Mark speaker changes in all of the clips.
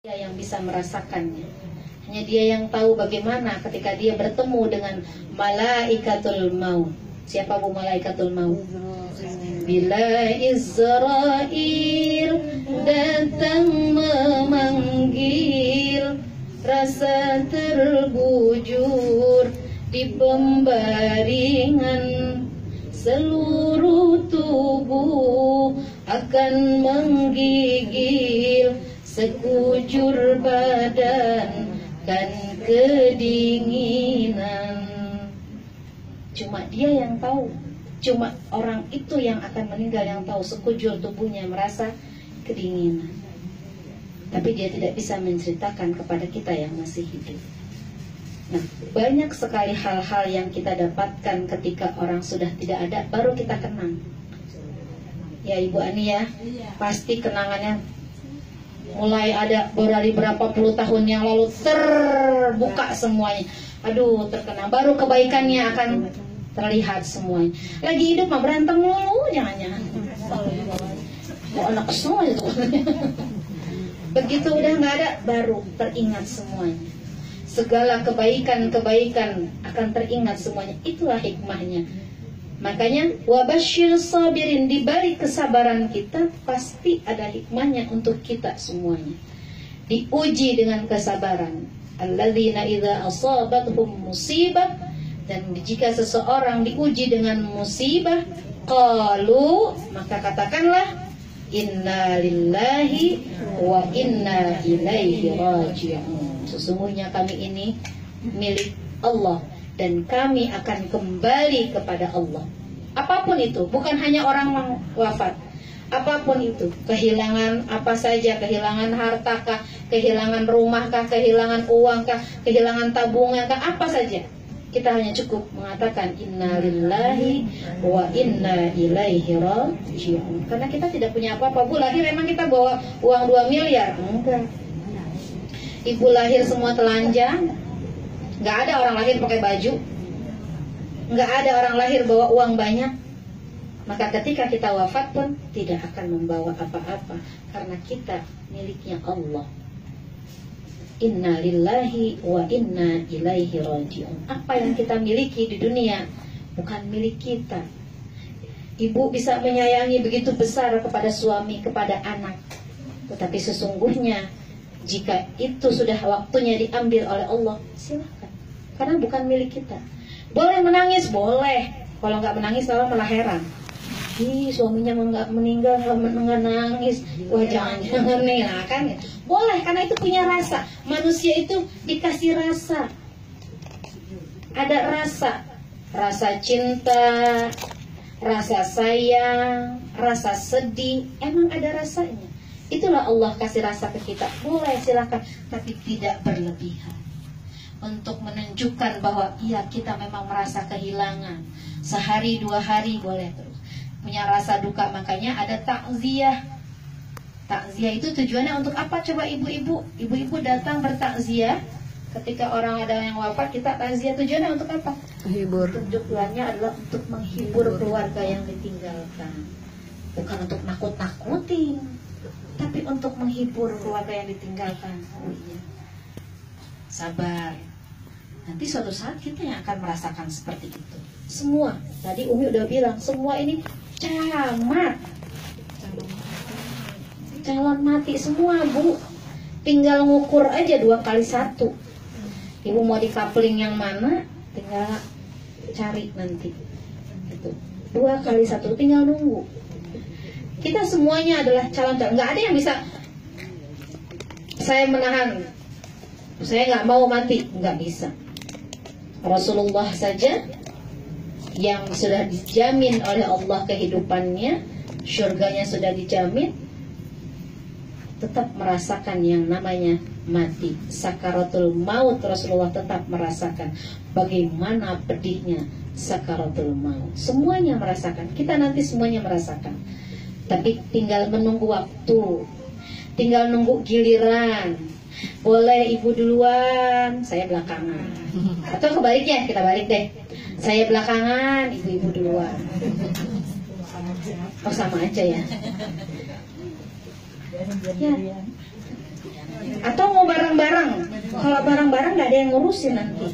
Speaker 1: Dia yang bisa merasakannya. Hanya dia yang tahu bagaimana ketika dia bertemu dengan malaikatul maut. Siapa bu malaikatul maut? Bila Israil datang memanggil, rasa terbujur di pembaringan, seluruh tubuh akan menggigil, sekujur badan kan kedinginan. Cuma dia yang tahu, cuma orang itu yang akan meninggal yang tahu, sekujur tubuhnya merasa kedinginan. Tapi dia tidak bisa menceritakan kepada kita yang masih hidup. Nah, banyak sekali hal-hal yang kita dapatkan ketika orang sudah tidak ada, baru kita kenang. Ya Ibu Ani ya, pasti kenangannya mulai ada dari berapa puluh tahun yang lalu terbuka semuanya. Aduh, terkenang. Baru kebaikannya akan terlihat semuanya. Lagi hidup mah berantem mulu, jangan-jangan. Oh, anak semua itu. Begitu udah nggak ada, baru teringat semuanya. Segala kebaikan-kebaikan akan teringat semuanya. Itulah hikmahnya. Makanya wabasyir sabirin, di balik kesabaran kita pasti ada hikmahnya untuk kita semuanya. Diuji dengan kesabaran. Alladzina idza asabatuhum musibah, dan jika seseorang diuji dengan musibah, qalu, maka katakanlah inna lillahi wa inna ilaihi raji'un. Sesungguhnya kami ini milik Allah dan kami akan kembali kepada Allah. Apapun itu, bukan hanya orang wafat. Apapun itu, kehilangan apa saja, kehilangan hartakah, kehilangan rumahkah, kehilangan uangkah, kehilangan tabungankah, apa saja. Kita hanya cukup mengatakan inna lillahi wa inna ilaihi raji'un. Karena kita tidak punya apa-apa. Bu lahir emang kita bawa uang 2 miliar? Enggak. Ibu lahir semua telanjang. Enggak ada orang lahir pakai baju. Enggak ada orang lahir bawa uang banyak. Maka ketika kita wafat pun tidak akan membawa apa-apa, karena kita miliknya Allah. Inna lillahi wa inna ilaihi raji'un. Apa yang kita miliki di dunia bukan milik kita. Ibu bisa menyayangi begitu besar kepada suami, kepada anak, tetapi sesungguhnya jika itu sudah waktunya diambil oleh Allah, silakan, karena bukan milik kita. Boleh menangis, boleh. Kalau nggak menangis malah heran. Ih, suaminya nggak meninggal, nggak nangis. Wah, jangan-jangan nih, nah, kan? Boleh, karena itu punya rasa. Manusia itu dikasih rasa. Ada rasa. Rasa cinta, rasa sayang, rasa sedih. Emang ada rasanya. Itulah Allah kasih rasa ke kita. Boleh, silakan, tapi tidak berlebihan. Untuk menunjukkan bahwa iya, kita memang merasa kehilangan. Sehari, 2 hari boleh terus. Punya rasa duka, makanya ada takziah. Takziah itu tujuannya untuk apa? Coba ibu-ibu datang bertakziah ketika orang ada yang wafat, kita takziah tujuannya untuk apa? Menghibur. Tujuannya adalah untuk menghibur keluarga yang ditinggalkan, bukan untuk nakut-nakutin, tapi untuk menghibur keluarga yang ditinggalkan. Oh iya, sabar. Nanti suatu saat kita yang akan merasakan seperti itu. Semua, tadi Umi udah bilang, semua ini camat, calon mati semua, Bu. Tinggal ngukur aja 2 kali 1. Ibu mau di coupling yang mana, tinggal cari nanti. Gitu. 2 kali 1, tinggal nunggu. Kita semuanya adalah calon-calon. Nggak ada yang bisa saya menahan, saya nggak mau mati, nggak bisa. Rasulullah saja yang sudah dijamin oleh Allah kehidupannya, surganya sudah dijamin, tetap merasakan yang namanya mati. Sakaratul maut, Rasulullah tetap merasakan bagaimana pedihnya sakaratul maut. Semuanya merasakan, kita nanti semuanya merasakan. Tapi tinggal menunggu waktu, tinggal nunggu giliran. Boleh ibu duluan, saya belakangan. Atau kebaliknya, kita balik deh. Saya belakangan, ibu-ibu duluan. Oh, sama aja ya. Ya. Atau mau barang-barang? Kalau barang-barang nggak ada yang ngurusin nanti.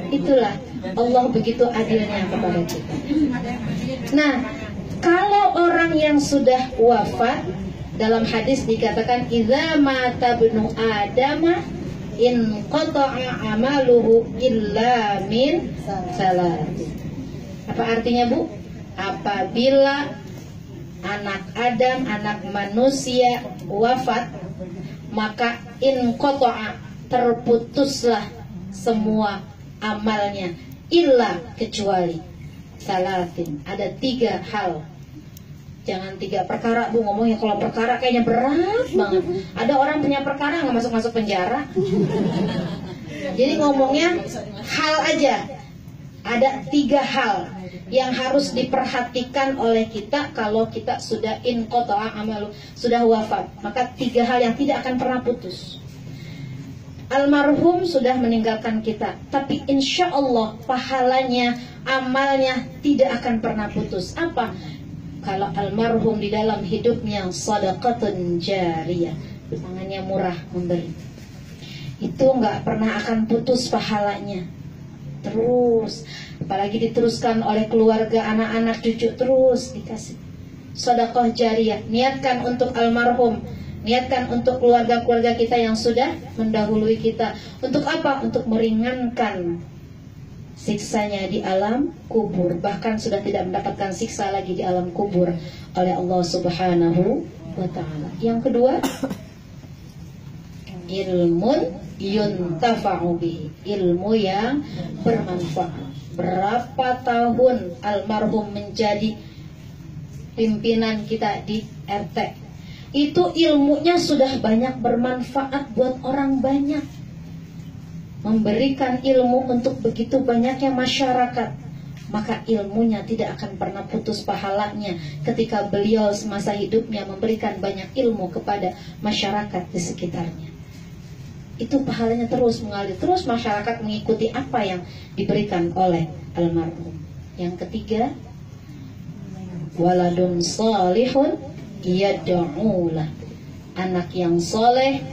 Speaker 1: Itulah Allah begitu adilnya kepada kita. Nah, kalau orang yang sudah wafat, dalam hadis dikatakan idza mata ibnu adama in qata'a amaluhu illa min salat. Apa artinya, Bu? Apabila anak Adam, anak manusia wafat, maka in qata'a, terputuslah semua amalnya, illa, kecuali salatin, ada 3 hal. Jangan 3 perkara, Bu, ngomongnya kalau perkara kayaknya berat banget. Ada orang punya perkara nggak masuk penjara. Jadi ngomongnya hal aja. Ada 3 hal yang harus diperhatikan oleh kita kalau kita sudah inqata'a amalu, sudah wafat. Maka 3 hal yang tidak akan pernah putus. Almarhum sudah meninggalkan kita, tapi insya Allah pahalanya, amalnya tidak akan pernah putus. Apa? Kalau almarhum di dalam hidupnya shadaqatun jariyah, tangannya murah memberi, itu nggak pernah akan putus pahalanya. Terus, apalagi diteruskan oleh keluarga, anak-anak, cucu, terus dikasih sedekah jariyah. Niatkan untuk almarhum, niatkan untuk keluarga-keluarga kita yang sudah mendahului kita. Untuk apa? Untuk meringankan siksanya di alam kubur. Bahkan sudah tidak mendapatkan siksa lagi di alam kubur oleh Allah Subhanahu wa ta'ala. Yang kedua, ilmun yuntafa'u bihi, ilmu yang bermanfaat. Berapa tahun almarhum menjadi pimpinan kita di RT, itu ilmunya sudah banyak bermanfaat buat orang banyak, memberikan ilmu untuk begitu banyaknya masyarakat. Maka ilmunya tidak akan pernah putus pahalanya ketika beliau semasa hidupnya memberikan banyak ilmu kepada masyarakat di sekitarnya. Itu pahalanya terus mengalir, terus masyarakat mengikuti apa yang diberikan oleh almarhum. Yang ketiga, waladun salihun yad'ulah, anak yang soleh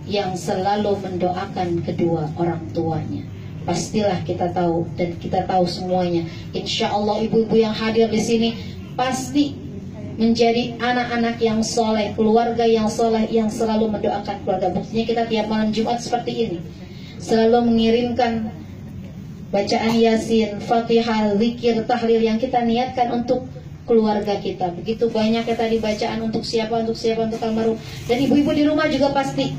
Speaker 1: yang selalu mendoakan kedua orang tuanya. Pastilah kita tahu, dan kita tahu semuanya. Insya Allah ibu-ibu yang hadir di sini pasti menjadi anak-anak yang soleh, keluarga yang soleh, yang selalu mendoakan keluarga. Buktinya kita tiap malam Jumat seperti ini selalu mengirimkan bacaan Yasin, Fatihah, zikir, tahlil yang kita niatkan untuk keluarga kita. Begitu banyak ya tadi bacaan untuk siapa, untuk almarhum. Dan ibu-ibu di rumah juga pasti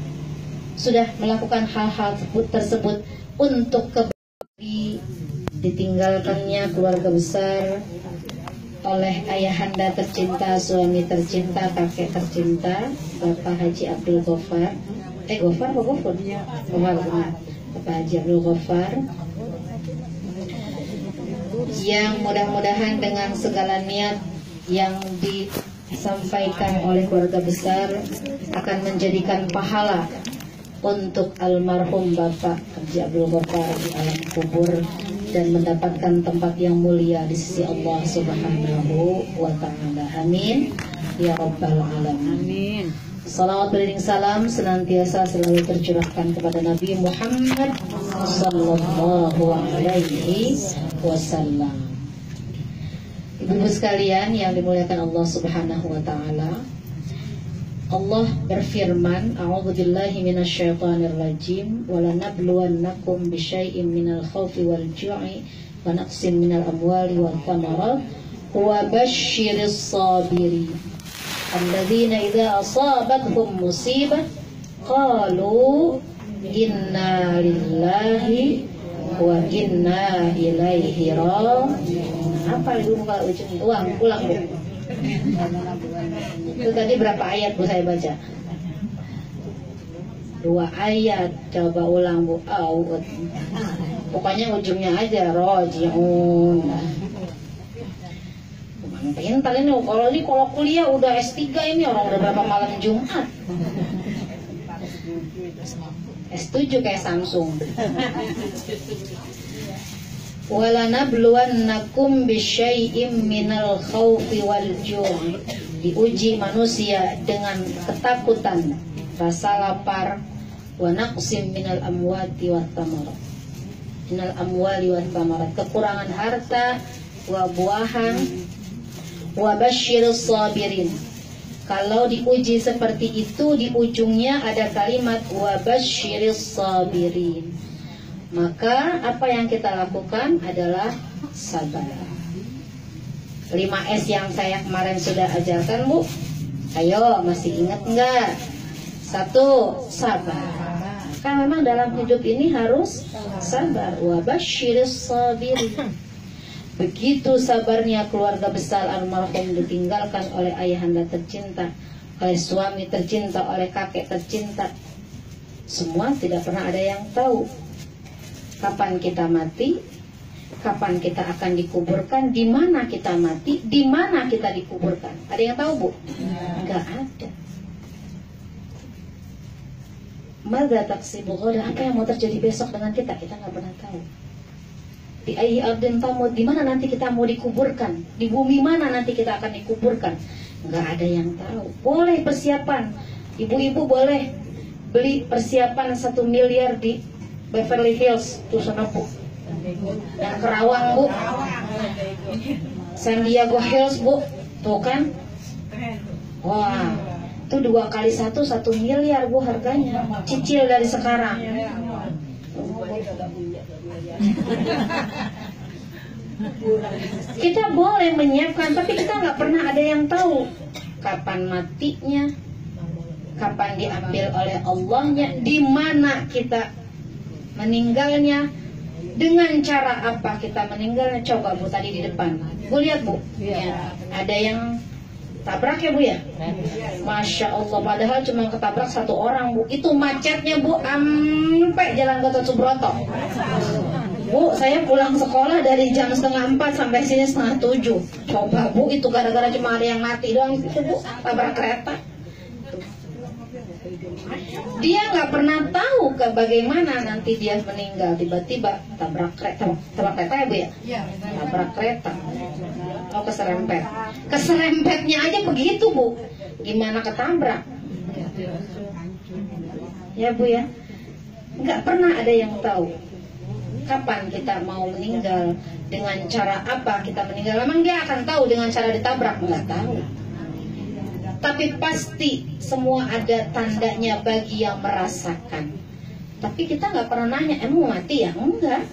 Speaker 1: sudah melakukan hal-hal tersebut untuk kebaikan ditinggalkannya keluarga besar oleh ayahanda tercinta, suami tercinta, kakek tercinta, Bapak Haji Abdul Ghaffar. Ghaffar apa Ghaffar? Ghaffar. Bapak Haji Abdul Ghaffar, yang mudah-mudahan dengan segala niat yang disampaikan oleh keluarga besar akan menjadikan pahala untuk almarhum Bapak Haji Abdul Ghaffar di alam kubur dan mendapatkan tempat yang mulia di sisi Allah Subhanahu wa ta'ala. Amin ya rabbal alamin. Amin. Salawat beriring salam senantiasa selalu tercurahkan kepada Nabi Muhammad sallallahu alaihi wasallam. Ibu-ibu sekalian yang dimuliakan Allah Subhanahu wa ta'ala, Allah berfirman, a'udzubillahi minasyaitonir rajim, wa lanabluwannakum bisyai'in minal khaufi wal ju'i wa naqsin minal amwali wal thamarat wa basyyiris sabirin alladzina idza asabathum musibah qalu inna lillahi wa inna ilaihi raji'un. Apa itu kalau ujung ulang Bu? Itu tadi berapa ayat Bu saya baca? 2 ayat. Coba ulang Bu. Pokoknya ujungnya aja roji'un. Pintar ini. Kalau kuliah udah S3 ini, orang udah berapa malam Jumat. S7 kayak Samsung. Walanabluwannakum bisyai'im minal khaufi wal ju'i, diuji manusia dengan ketakutan, rasa lapar, wa naqsim minal amwati wat thamarat, minal amwali wat thamarat, kekurangan harta, wa buahan, wa basyirus sabirin. Kalau diuji seperti itu, di ujungnya ada kalimat wa basyiris sabirin. Maka apa yang kita lakukan adalah sabar. 5S yang saya kemarin sudah ajarkan, Bu. Ayo, masih ingat enggak? 1, sabar. Kan memang dalam hidup ini harus sabar. Wa basyiris sabirin. Begitu sabarnya keluarga besar almarhum ditinggalkan oleh ayahanda tercinta, oleh suami tercinta, oleh kakek tercinta. Semua tidak pernah ada yang tahu kapan kita mati, kapan kita akan dikuburkan, di mana kita mati, di mana kita dikuburkan. Ada yang tahu, Bu? Enggak ada. Mada taksibu ghadan, apa yang mau terjadi besok dengan kita nggak pernah tahu. Di ayyi ardin tamut, di mana nanti kita mau dikuburkan, di bumi mana nanti kita akan dikuburkan, nggak ada yang tahu. Boleh persiapan, ibu-ibu boleh beli persiapan 1 miliar di Beverly Hills, tuh sana, Bu. Yang Kerawang, Bu. San Diego Hills, Bu. Tuh kan. Wah, itu 2 kali 1 miliar, Bu, harganya. Cicil dari sekarang. Kita boleh menyiapkan, tapi kita nggak pernah ada yang tahu kapan matinya, kapan diambil oleh Allahnya, di mana kita meninggalnya, dengan cara apa kita meninggalnya. Coba, Bu, tadi di depan, Bu, lihat, Bu, ya, ada yang tabrak ya, Bu, ya. Masya Allah, padahal cuma ketabrak 1 orang, Bu. Itu macetnya, Bu, sampai Jalan Gatot Subroto. Bu, saya pulang sekolah dari jam 3:30 sampai sini 6:30. Coba, Bu, itu gara-gara cuma ada yang mati doang itu, Bu, tabrak kereta. Dia nggak pernah tahu bagaimana nanti dia meninggal, tiba-tiba tabrak kereta ya, Bu, ya? Tabrak kereta. Oh, keserempet. Keserempetnya aja begitu, Bu. Gimana ketabrak? Ya, Bu, ya. Nggak pernah ada yang tahu kapan kita mau meninggal, dengan cara apa kita meninggal. Memang dia akan tahu dengan cara ditabrak? Nggak tahu. Tapi pasti semua ada tandanya bagi yang merasakan. Tapi kita nggak pernah nanya, emang mati ya? Enggak.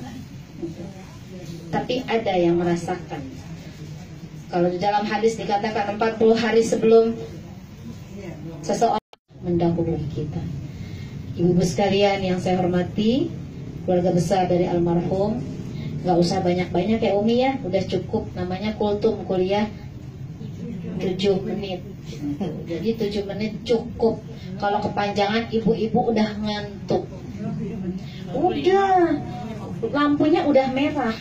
Speaker 1: Tapi ada yang merasakan. Kalau di dalam hadis dikatakan 40 hari sebelum seseorang mendahului kita. Ibu-ibu sekalian yang saya hormati, keluarga besar dari almarhum, nggak usah banyak-banyak ya, Umi, ya. Udah cukup, namanya kultum, kuliah 7 menit. Jadi 7 menit cukup. Kalau kepanjangan ibu-ibu udah ngantuk. Udah, lampunya udah merah.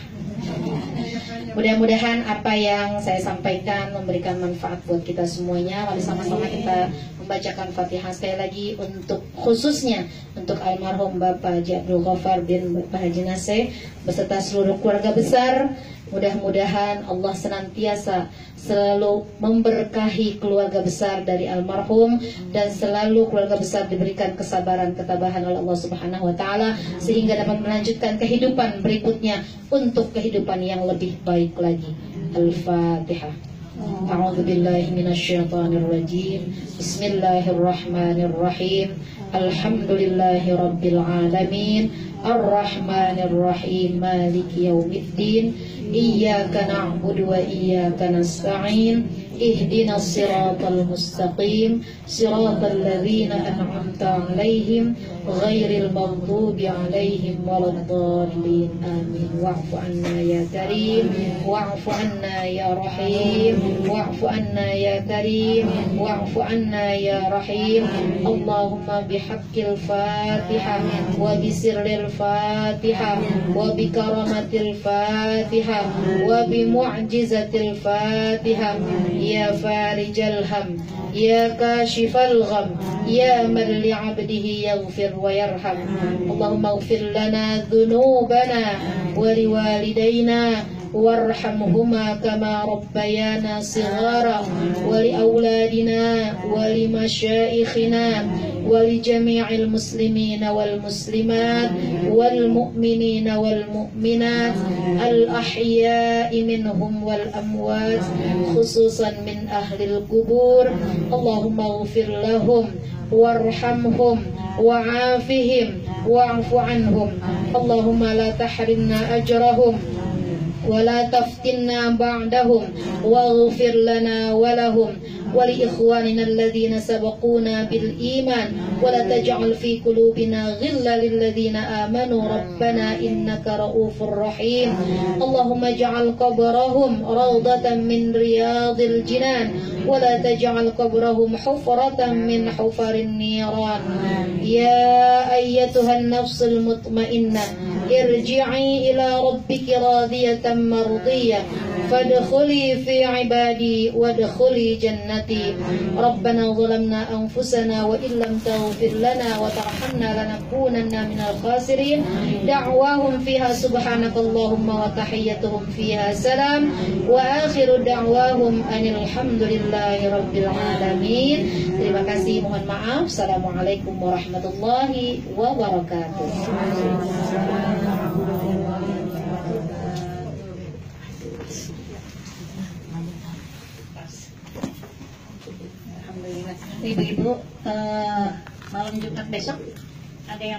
Speaker 1: Mudah-mudahan apa yang saya sampaikan memberikan manfaat buat kita semuanya. Mari sama-sama kita membacakan Fatihah sekali lagi, untuk khususnya untuk almarhum Bapak Haji Abdul Ghaffar bin Bapak Haji Naseh beserta seluruh keluarga besar. Mudah-mudahan Allah senantiasa selalu memberkahi keluarga besar dari almarhum, dan selalu keluarga besar diberikan kesabaran, ketabahan oleh Allah Subhanahu wa taala, sehingga dapat melanjutkan kehidupan berikutnya untuk kehidupan yang lebih baik lagi. Al-Fatihah. A'udzu billahi minasyaitonir rajim. Bismillahirrahmanirrahim. Alhamdulillahi rabbil alamin. Ar-Rahmanir Rahim. Maliki yaumiddin. Iyyaka na'budu wa iyyaka nasta'in. Ihdinas siratal mustaqim. Siratal ladzina an'amta 'alaihim ghairil maghdubi 'alaihim waladdallin. Amin. Wa'fu 'anna ya Karim, wa'fu 'anna ya Rahim, wa'fu 'anna ya Karim, wa'fu 'anna ya Rahim. Allahumma bihaqqil Fatihah wa bisirril Fatihah wa bikaramatil Fatihah wa bimu'jizatil Fatihah. Ya farijal ham, ya kashifal gham, ya man li'abdihi yaghfir wa yarham. Allahumma ighfir lana dhunubana wa liwalidayna وارحمهما كما ربيانا صغارا ولأولادنا ولمشائخنا ولجميع المسلمين والمسلمات والمؤمنين والمؤمنات الأحياء منهم والأموات خصوصا من أهل القبور. اللهم اغفر لهم وارحمهم وعافهم واعف عنهم. اللهم لا تحرمنا أجرهم ولا تفتنا بعدهم واغفر لنا ولهم ولإخواننا الذين سبقونا بالإيمان ولا تجعل في قلوبنا غلا للذين آمنوا ربنا إنك رؤوف رحيم. اللهم اجعل قبرهم روضة من رياض الجنان ولا تجعل قبرهم حفرة من حفر النيران. يا أيتها النفس المطمئنة ارجعي إلى ربك راضية مرضية فادخلي في عبادي وادخلي جنتي. ربنا ظلمنا أنفسنا وإن لم تغفر لنا وترحمنا لنكونن من الخاسرين. دعواهم فيها سبحانك اللهم وتحيتهم فيها سلام وآخر دعواهم أن الحمد لله رب العالمين. Terima kasih, mohon maaf. Assalamualaikum warahmatullahi wabarakatuh.
Speaker 2: Ibu-ibu, malam Jumat besok ada yang